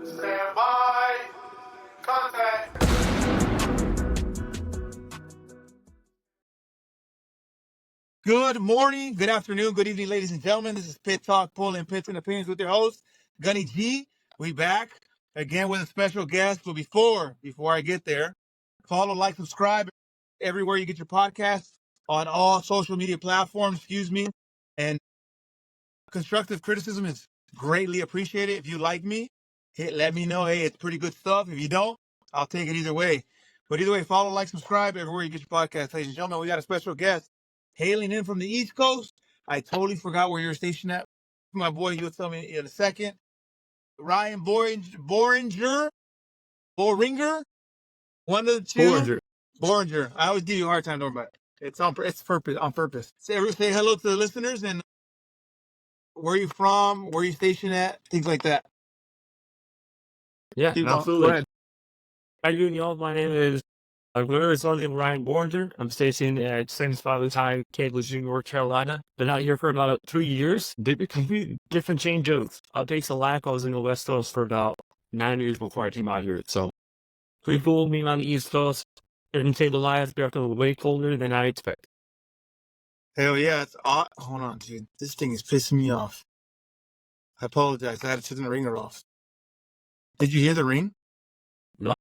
Stand by. Contact. Good morning, good afternoon, good evening, ladies and gentlemen. This is Pit Talk, Pulling Pits and Opinions with your host, Gunny G. We back again with a special guest. But before I get there, follow, like, subscribe everywhere you get your podcasts on all social media platforms. And constructive criticism is greatly appreciated. If you like me, let me know. Hey, it's pretty good stuff. If you don't, I'll take it either way. But either way, follow, like, subscribe everywhere you get your podcast. Ladies and gentlemen, we got a special guest hailing in from the East Coast. I totally forgot where you're stationed at. My boy, you'll tell me in a second. Ryan Boehringer, one of the two. Boehringer. I always give you a hard time, don't worry about it. It's on purpose. Say hello to the listeners and where are you from, where are you stationed at, things like that. Yeah, Go absolutely. ahead. Hi, y'all. My name is Ryan Boehringer. I'm stationed at St. Father's High, Cambridge, North Carolina. Been out here for about 3 years. Did a complete different change of updates of life. I was in the West Coast for about 9 years before I came out here. So, pretty cool being on the East Coast. Didn't say the life got way colder than I expect. Hell yeah, it's hold on, dude. This thing is pissing me off. I apologize. I had to turn the ringer off. Did you hear the ring? No.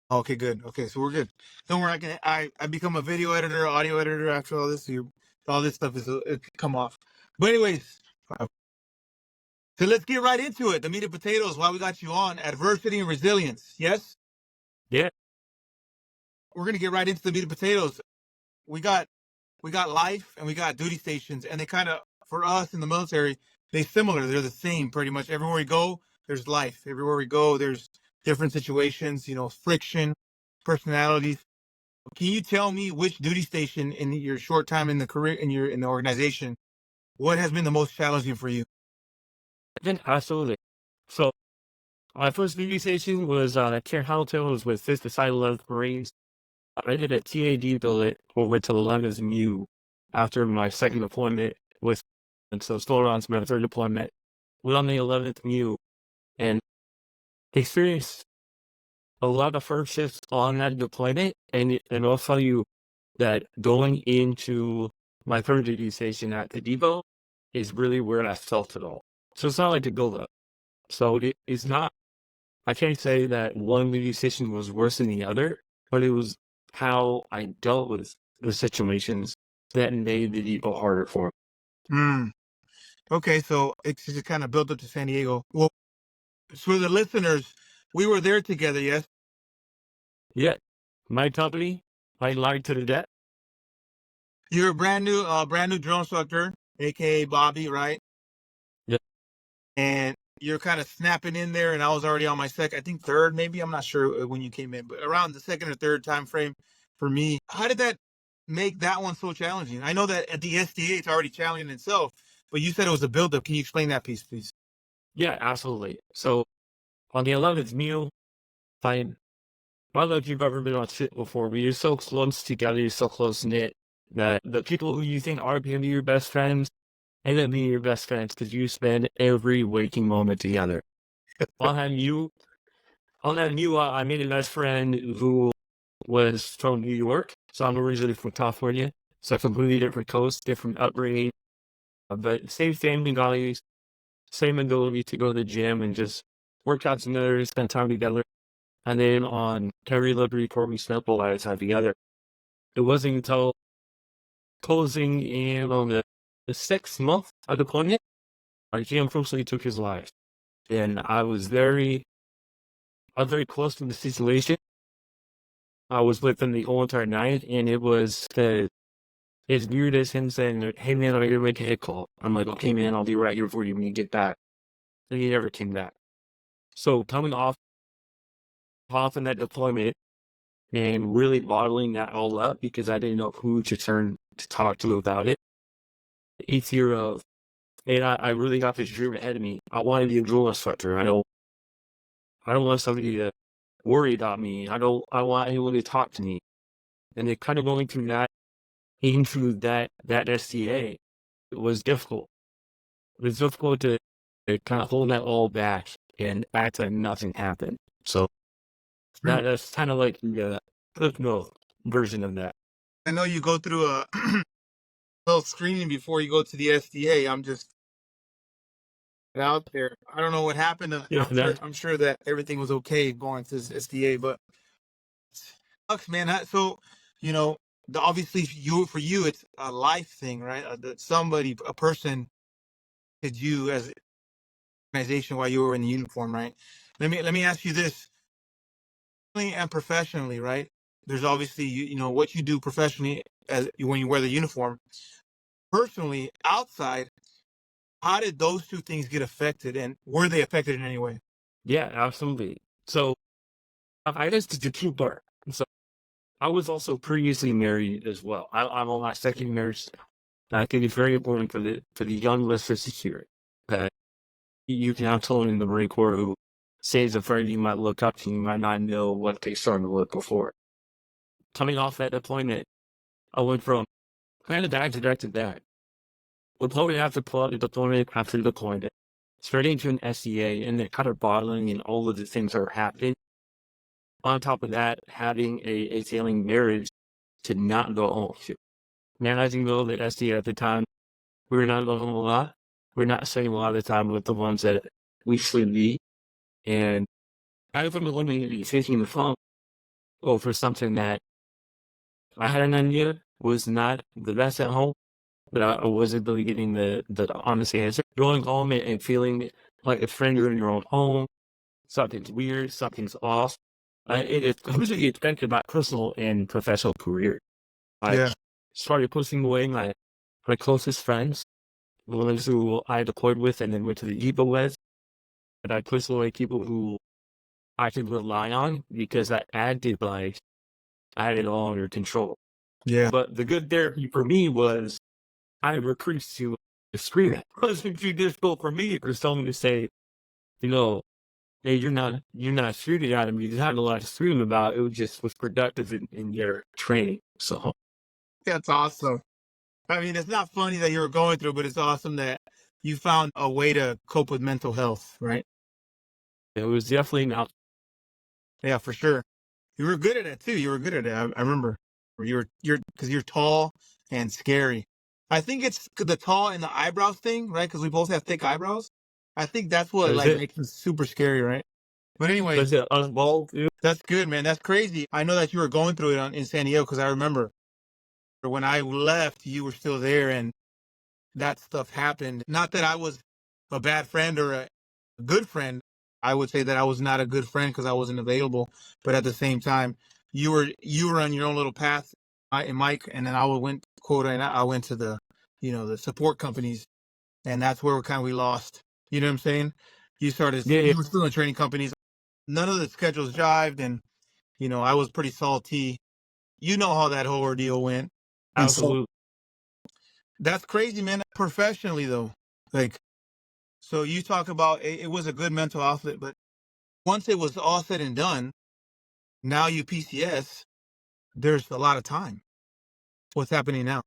Okay, good. Okay, so we're good. Don't worry. I become a video editor, audio editor after all this. All this stuff it come off. But anyways, so let's get right into it. The meat and potatoes. Why we got you on? Adversity and resilience. Yes. Yeah. We're gonna get right into the meat and potatoes. We got life and we got duty stations, and they kind of, for us in the military, they're the same pretty much. Everywhere we go, there's life. Everywhere we go, there's different situations, friction, personalities. Can you tell me which duty station in your short time in the career, in the organization, what has been the most challenging for you? Absolutely. So, my first duty station was at Camp Hamilton. Was with 5th Aside 11th Marines. I did a TAD billet or went to the 11th MU after my second deployment and so still on my third deployment. Went on the 11th MU and experienced a lot of first shifts on that deployment. And I'll tell you that going into my third duty station at the depot is really where I felt it all. So it's not like a build up. So it's not, I can't say that one duty station was worse than the other, but it was how I dealt with the situations that made the depot harder for me. Okay, so it's just kind of built up to San Diego. Well, for the listeners, we were there together, yes? Yeah. My company, I lied to the debt. You're a brand new drone instructor, aka Bobby, right? Yep. And you're kind of snapping in there, and I was already on my third, maybe. I'm not sure when you came in, but around the second or third time frame for me. How did that make that one so challenging? I know that at the SDA it's already challenging in itself, but you said it was a buildup. Can you explain that piece, please? Yeah, absolutely. So on the 11th meal, I don't know if you've ever been on shit before, but you're so close together, you're so close knit that the people who you think are going to be your best friends end up being your best friends because you spend every waking moment together. On that mule, I made a best friend who was from New York, so I'm originally from California, so completely different coast, different upbringing, but same family values, same ability to go to the gym and just work out together, spend time together. And then on Terry Liberty, we spent a lot of time together. It wasn't until closing in on the 6th month of deployment, he unfortunately took his life. And I was very close to the situation. I was with him the whole entire night, and it was as weird as him saying, "Hey man, I'm gonna make a hit call." I'm like, "Okay man, I'll be right here for you when you get back." And he never came back. So coming off in that deployment and really bottling that all up because I didn't know who to turn to talk to about it. Each year of, and I really got this dream ahead of me. I want to be a drill instructor. I don't want somebody to worry about me. I want anyone to talk to me. And it kind of going through that, into that SCA, it was difficult. It was difficult to kind of hold that all back and act like nothing happened. So that's kind of like the cliff note version of that. I know you go through a little screening before you go to the SDA. I'm just out there. I don't know what happened. Yeah, I'm sure that everything was okay going to this SDA, but sucks, man. So, you know, obviously for you, it's a life thing, right? That somebody, a person, did you as an organization while you were in the uniform, right? Let me ask you this, personally and professionally, right? There's obviously you know what you do professionally as when you wear the uniform. Personally, outside, how did those two things get affected, and were they affected in any way? yeah, absolutely. So I guess the two part. So I was also previously married as well. I'm on my second marriage. I think it's very important for the young listeners to hear it. That you can have someone in the Marine Corps who says a friend you might look up to, you might not know what they started to look before. Coming off that deployment, I went from kind of dad to dad to dad. Deployment after deployment after deployment, straight into an SEA, and then kind of bottling and all of the things that are happening. On top of that, having a failing marriage to not go home to. Man, I think though that SEA at the time, we were not going home a lot. We're not spending a lot of time with the ones that we should be. And I remember when we were taking the phone over something that I had an idea was not the best at home, but I wasn't really getting the honest answer. Going home and feeling like a stranger in your own home, something's weird, something's off. It completely affected my personal and professional career. I Yeah, started pushing away my closest friends, the ones who I deployed with and then went to the depot with. And I pushed away people who I could rely on because I acted like I had it all under control. yeah, But the good therapy for me was I recruits to scream at. It wasn't too difficult for me for someone to say, you know, hey, you're not shooting at him. You just had a lot to scream about. It just was productive in your training. So that's awesome. I mean, it's not funny that you were going through, but it's awesome that you found a way to cope with mental health, right? it was definitely not. Yeah, for sure. You were good at it too. You were good at it. I remember. You're because you're tall and scary. I think it's the tall and the eyebrows thing, right? Because we both have thick eyebrows. I think that's what That's like it. makes us super scary, right? But anyways, That's it. Unvolved. that's good, man. That's crazy. I know that you were going through it in San Diego because I remember when I left, you were still there, and that stuff happened. Not that I was a bad friend or a good friend. I would say that I was not a good friend because I wasn't available. But at the same time, you were on your own little path, and Mike, and then I went quote, and I went to the the support companies, and that's where we lost. You know what I'm saying? Yeah, yeah, You were still in training companies. None of the schedules jived, and I was pretty salty. You know how that whole ordeal went, and so absolutely. that's crazy, man. Professionally though, like. So you talk about it was a good mental outlet, but once it was all said and done, now you PCS, there's a lot of time. What's happening now?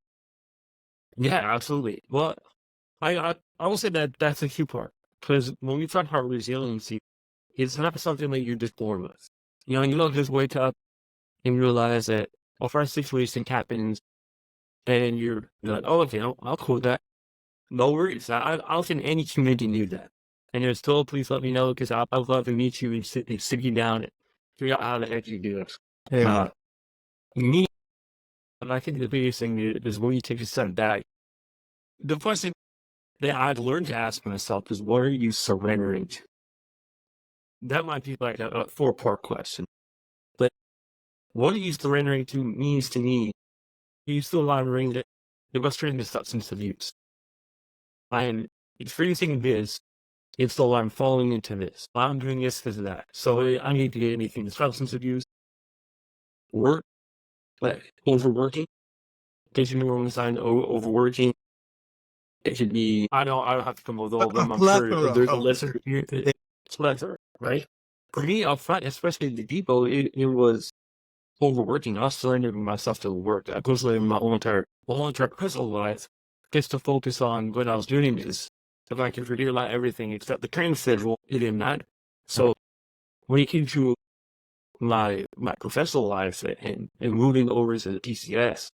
Yeah, absolutely. Well, I will say that that's a key part because when we talk about resiliency, it's not something that you're just born with. You don't just wake up and realize that a first situation happens and you're like, oh, okay, I'll quote that. No worries. I'll send any community knew that. And you're still, please let me know because I'd love to meet you and sit you down and figure out how the heck you do this. Yeah. Uh, me, and I think the biggest thing is when you take a step back, the question that I've learned to ask myself is, what are you surrendering to? That might be like a four-part question. But what are you surrendering to means to me, you still allowing that the frustrating the substance abuse. I'm experiencing this, it's still I'm falling into this. I'm doing this, that. So I need to get anything substance abuse, work, like overworking. Case you know what I'm saying, overworking. It should be I don't have to come up with all of A them. I'm sure plethora there's a of lesser here. It's lesser, right? For me up front, especially the depot, it was overworking. I was surrendering myself to the work. I was living my whole entire personal life just to focus on what I was doing is if I could forget about everything except the training schedule, it didn't matter. So when it came to my professional life and moving over to the PCS,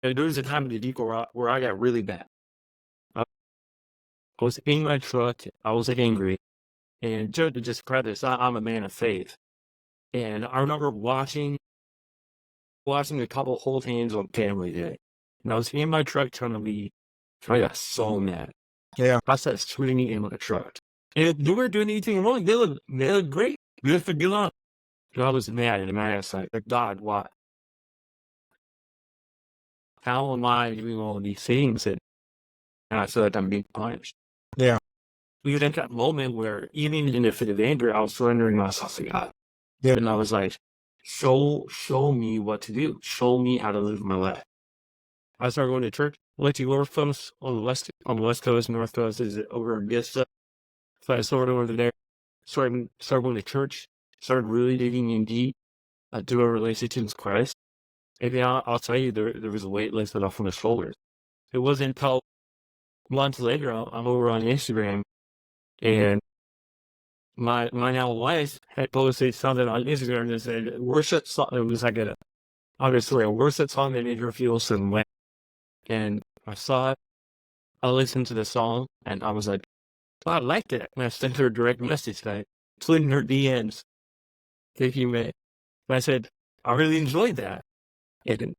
there was a time in the week where I got really bad. I was in my truck, I was angry, and to just preface, I'm a man of faith. And I remember watching a couple hold hands on Family Day. And I was in my truck trying to leave. I got so mad. Yeah. I started screaming in my truck. And they weren't doing anything wrong. They look great. Good for good on. So I was mad and I was like, God, why? How am I doing all these things? And I feel like I'm being punished. Yeah. We had that moment where even in the fit of anger, I was surrendering myself to God. Yeah. And I was like, show me what to do. Show me how to live my life. I started going to church. Went to North Coast on the west coast. North Coast is over in Vista. So I started over there. Started going to church. Started really digging in deep to a relationship with Christ. And then I'll tell you, there was a weight lifted off my shoulders. It wasn't until months later, I'm over on Instagram, and my now wife had posted something on Instagram that said worship song. It was like obviously a worship song that made her feel some way. And I saw it. I listened to the song, and I was like, oh, I liked it. And I sent her a direct message, like, including her DMs. Thank you, man. And I said, I really enjoyed that. And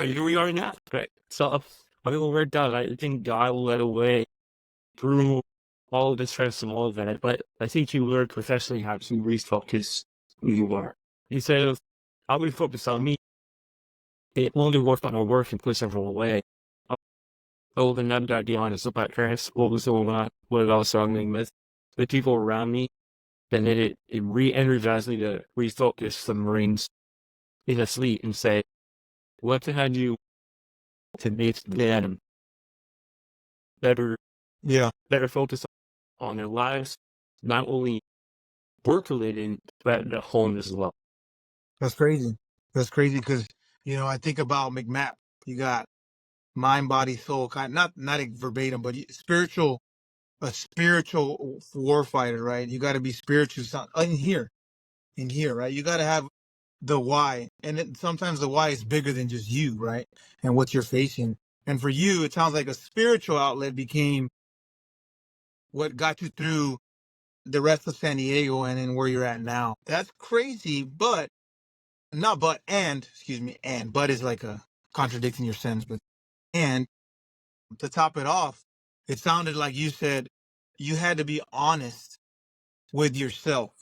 here we are now. Right? So I mean, we're done. I think God led away through all of the stress and all of that. But I think you learned professionally how to refocus who you are. Instead of, I'll refocus on me. It only worked on my work and push everyone away. Oh, then I've got to be honest about parents, what was going on, what I was struggling with, the people around me. Then it re-energized me to refocus the Marines in a fleet and say, what can I do to make them better focus on their lives, not only work related, but at home as well. That's crazy. That's crazy because, I think about McMap. You got mind, body, soul, not verbatim, but a spiritual warfighter, right? You got to be spiritual in here, right? You got to have the why. And sometimes the why is bigger than just you, right? And what you're facing. And for you, it sounds like a spiritual outlet became what got you through the rest of San Diego and then where you're at now. That's crazy, but not but and excuse me, and but is like a contradicting your sentence, but and to top it off, it sounded like you said you had to be honest with yourself,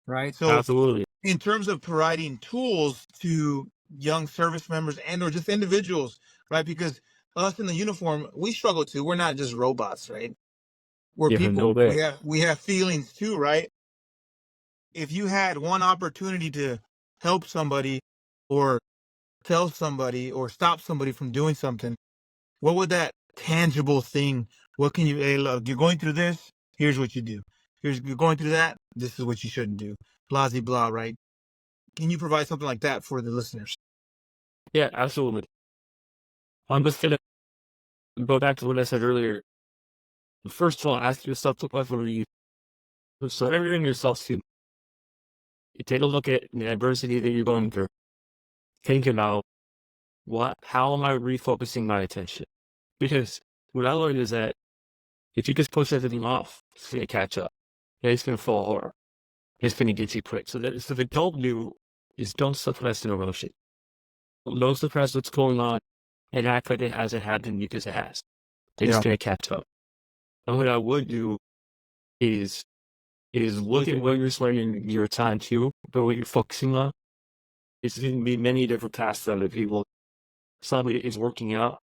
right? So Absolutely. in terms of providing tools to young service members and or just individuals, right? Because us in the uniform, we struggle too. We're not just robots, right? We're Yeah, no people. way. We have feelings too, right? If you had one opportunity to help somebody or tell somebody or stop somebody from doing something, what would that tangible thing, what can you, hey, look, you're going through this, here's what you do. You're going through that, this is what you shouldn't do. Blah, blah, blah, right? Can you provide something like that for the listeners? Yeah, absolutely. I'm just going to go back to what I said earlier. First of all, ask yourself the question, are you surrendering yourself to? You take a look at the adversity that you're going through. Think about how am I refocusing my attention? Because what I learned is that if you just push everything off, it's going to catch up. It's going to fall hard. It's going to get you quick. So the don't do is don't suppress an emotion. Don't suppress what's going on and act like it hasn't happened because it has. It's going to catch up. And what I would do is look at what you're spending your time to, but what you're focusing on. It's going to be many different tasks that other people. Some of it is working out.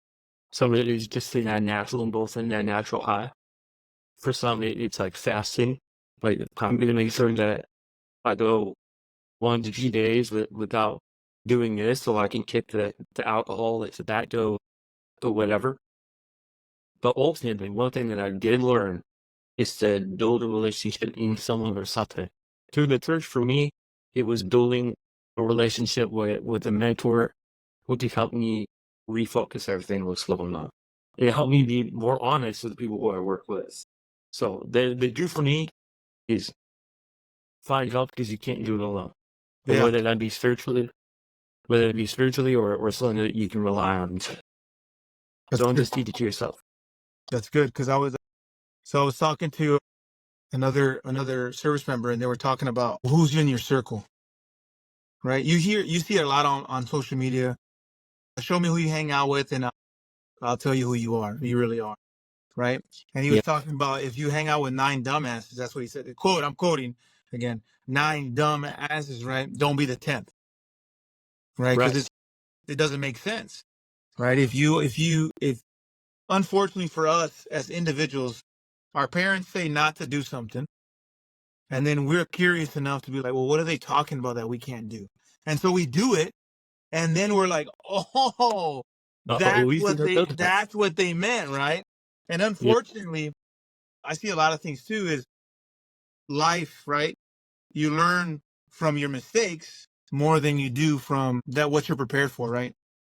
Some of it is just in that natural and both in that natural high. For some, it's like fasting. Like, I'm going to make sure that I go 1 to 2 days without doing this so I can kick the alcohol, the tobacco, or whatever. But ultimately, one thing that I did learn is to build a relationship in someone or something. Through the church, for me, it was building a relationship with a mentor who could help me refocus everything what's going on. It helped me be more honest with the people who I work with. So the do for me is find help because you can't do it alone. But Yeah, whether that be spiritually, or something that you can rely on. that's Don't good. just keep it to yourself. That's good because I was talking to another service member, and they were talking about who's in your circle, right? You see it a lot on social media. Show me who you hang out with, and I'll tell you who you are. Who you really are, right? And he Yeah. was talking about if you hang out with 9 dumbasses, that's what he said. Quote, I'm quoting again, 9 dumb asses, right? Don't be the 10th, right? Right. Because it doesn't make sense, right? If unfortunately for us as individuals, our parents say not to do something, and then we're curious enough to be like, well, what are they talking about that we can't do? And so we do it, and then we're like, oh, We think that. that's what they meant, right? And Yeah. unfortunately, I see a lot of things too is life, right? You learn from your mistakes more than you do from that what you're prepared for, right?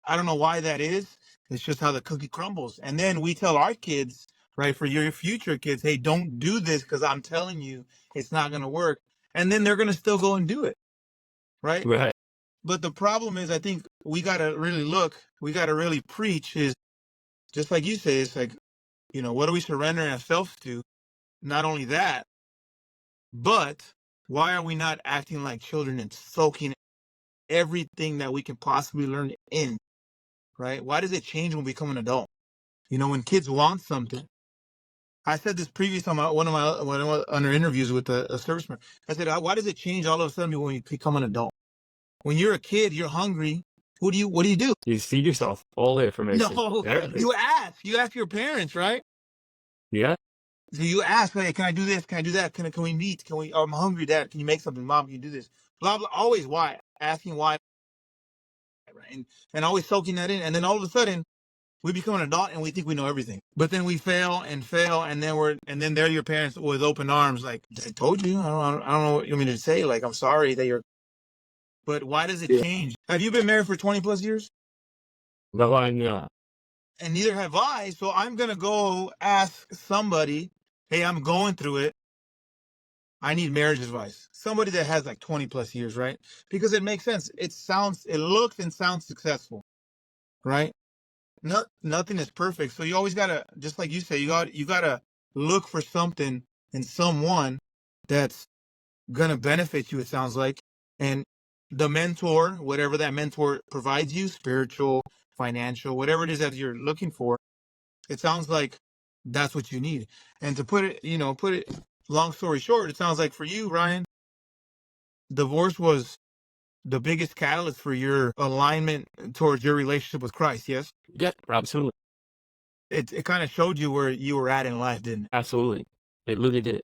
I don't know why that is. It's just how the cookie crumbles. And then we tell our kids, right, for your future kids, hey, don't do this because I'm telling you it's not going to work. And then they're going to still go and do it, right? Right. But the problem is, I think we got to really we got to really preach is just like you say, it's like, what are we surrendering ourselves to? Not only that, but why are we not acting like children and soaking everything that we can possibly learn in, right? Why does it change when we become an adult? When kids want something. I said this previous on one of my under interviews with a serviceman. I said, why does it change all of a sudden when you become an adult? When you're a kid, you're hungry. What do you do? You feed yourself all the information. No, Everything. you ask your parents, right? Yeah. So you ask, hey, can I do this? Can I do that? Can we meet? I'm hungry, Dad. Can you make something? Mom, can you do this? Blah, blah. Always why? Asking why, right? And always soaking that in. And then all of a sudden, we become an adult and we think we know everything. But then we fail, and then they're your parents with open arms, like, I told you. I don't know what you want me to say. Like, I'm sorry that you're. But why does it Yeah. change? Have you been married for 20 plus years? But I And neither have I. So I'm going to go ask somebody, hey, I'm going through it. I need marriage advice. Somebody that has like 20 plus years, right? Because it makes sense. It looks and sounds successful, right? Nothing is perfect. So you always gotta, just like you say, you gotta look for something in someone that's gonna benefit you, it sounds like. And the mentor, whatever that mentor provides you, spiritual, financial, whatever it is that you're looking for, it sounds like that's what you need. And to put it long story short, it sounds like for you, Ryan, divorce was the biggest catalyst for your alignment towards your relationship with Christ, yes? yeah, absolutely. It kind of showed you where you were at in life, didn't it? Absolutely. It really did.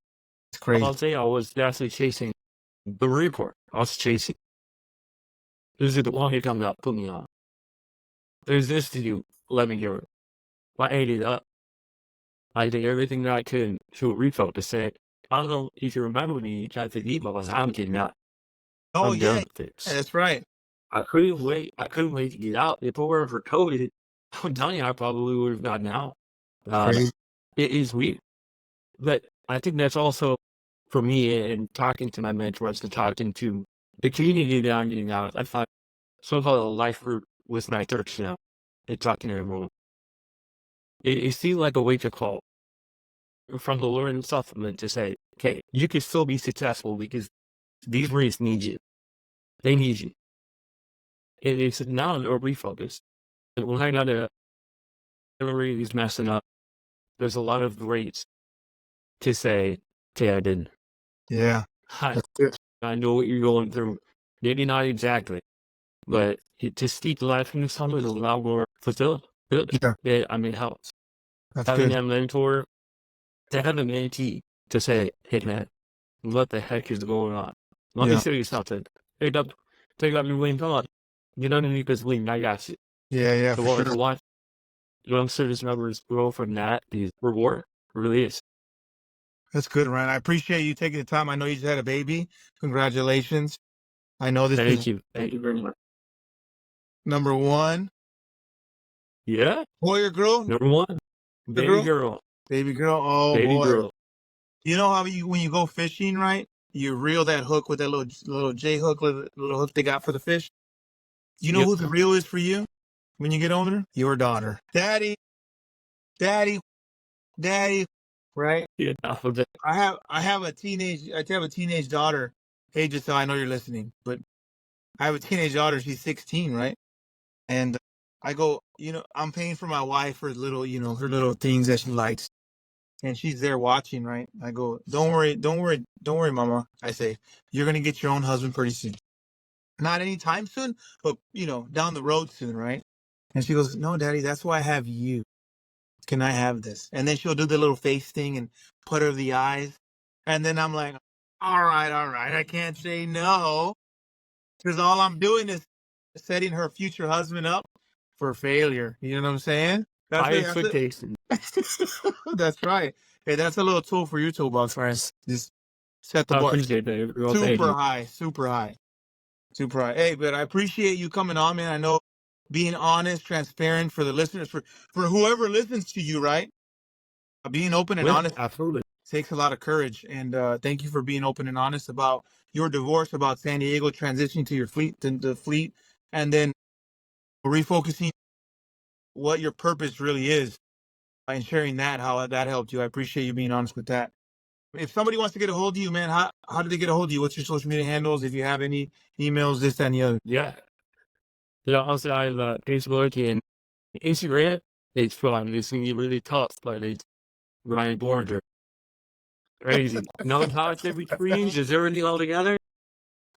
It's crazy. I'll say I was actually chasing the report. I was chasing. This is the one who comes out, put me on. There's this to do. Let me hear it. I ate it up. I did everything that I could to refocus to say, I don't know if you remember me, tried to eat, but I'm getting out. Oh I'm yeah, done with this. that's right. I couldn't wait. I couldn't wait to get out. If it weren't for COVID, I'm telling you, I probably would have gotten out. Crazy. It is weird. But I think that's also for me and talking to my mentors and talking to the community that I'm getting out. I thought so-called a life route with my church now and talking to everyone. It seemed like a wake-up call from the Lord himself to say, okay, you can still be successful because these Marines need you. They need you. It's now a refocus. And when I got everybody who's messing up, there's a lot of ways to say, okay, I didn't. Yeah, that's good. I know what you're going through. Maybe not exactly, but to speak life into someone is a lot more fulfilling. Yeah, It helps. that's Having good. that mentor, to have a mentee to say, hey man, what the heck is going on? Let me Yeah, show you something. Hey, take up your wing, come on. Get underneath this wing, I got you. yeah, To for sure. watch young service members grow from that, the reward really is. That's good, Ryan. I appreciate you taking the time. I know you just had a baby. Congratulations. I know this is Thank you. Thank you very much. number one. Yeah, Boy or girl? number one, A baby girl? girl. Baby girl. Oh Baby boy. girl. You know how when you go fishing, right? you reel that hook with that little J hook, little hook they got for the fish. You know Yep. who the reel is for you when you get older? Your daughter. Daddy, daddy, daddy, right? Yeah, enough of it. I have a teenage daughter. Hey, just so I know you're listening, but I have a teenage daughter. She's 16, right? And I go, I'm paying for my wife for little, her little things that she likes. And she's there watching, right? I go, don't worry, don't worry, don't worry, mama. I say, you're going to get your own husband pretty soon. Not anytime soon, but, down the road soon, right? And she goes, no, daddy, that's why I have you. Can I have this? And then she'll do the little face thing and put her the eyes. And then I'm like, all right, I can't say no. Because all I'm doing is setting her future husband up for failure. You know what I'm saying? High expectations. That's right. Hey, that's a little tool for your toolbox, friends. Just set the I bar appreciate that. Well, thank super you. high, super high, super high. Hey, but I appreciate you coming on, man. I know being honest, transparent for the listeners, for whoever listens to you, right? Being open and Yeah, honest absolutely. takes a lot of courage. And thank you for being open and honest about your divorce, about San Diego transitioning to your fleet, to the fleet, and then refocusing what your purpose really is and sharing that, how that helped you. I appreciate you being honest with that. If somebody wants to get a hold of you, man, how do they get a hold of you? What's your social media handles? If you have any emails, this, that, and the other. Yeah. Also, I have Facebook and Instagram. It's fun. It's gonna be really tough, but it's Ryan Boehringer. Crazy. No contact between, just everything all together.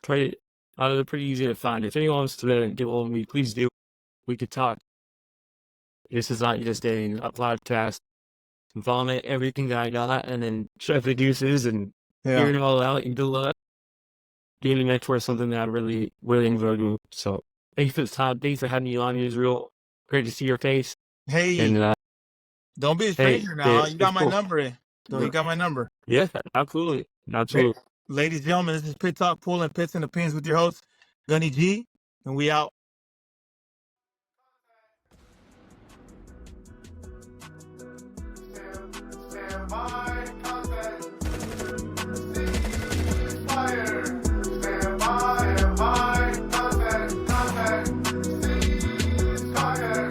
Try it. They're pretty easy to find. If anyone wants to get hold of me, please do. We could talk. This is not just a podcast. Vomit everything that I got and then chef the juices and Yeah. figure it all out and do it. Gaming network is something that I really, really enjoy doing. So thanks for the time. Thanks for having me on, Israel. Great to see your face. Hey, And don't be a hey, stranger now. You got it's my cool. number. You got my number. Yeah, absolutely. Hey, Absolutely. ladies and gentlemen, this is Pit Talk, pulling pits and the pins with your host, Gunny G, and we out. Stand by, contact. Ceasefire. Stand by, contact. Ceasefire.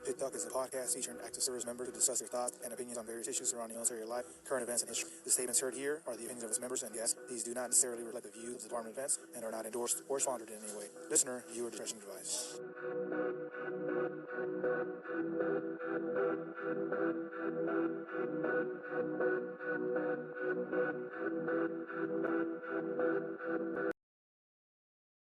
Pit Talk is a podcast featuring active service members who discuss their thoughts and opinions on various issues surrounding military life, current events, and history. The statements heard here are the opinions of its members and guests. These do not necessarily reflect the views of the Department of Defense and are not endorsed or sponsored in any way. Listener, viewer discretion advised.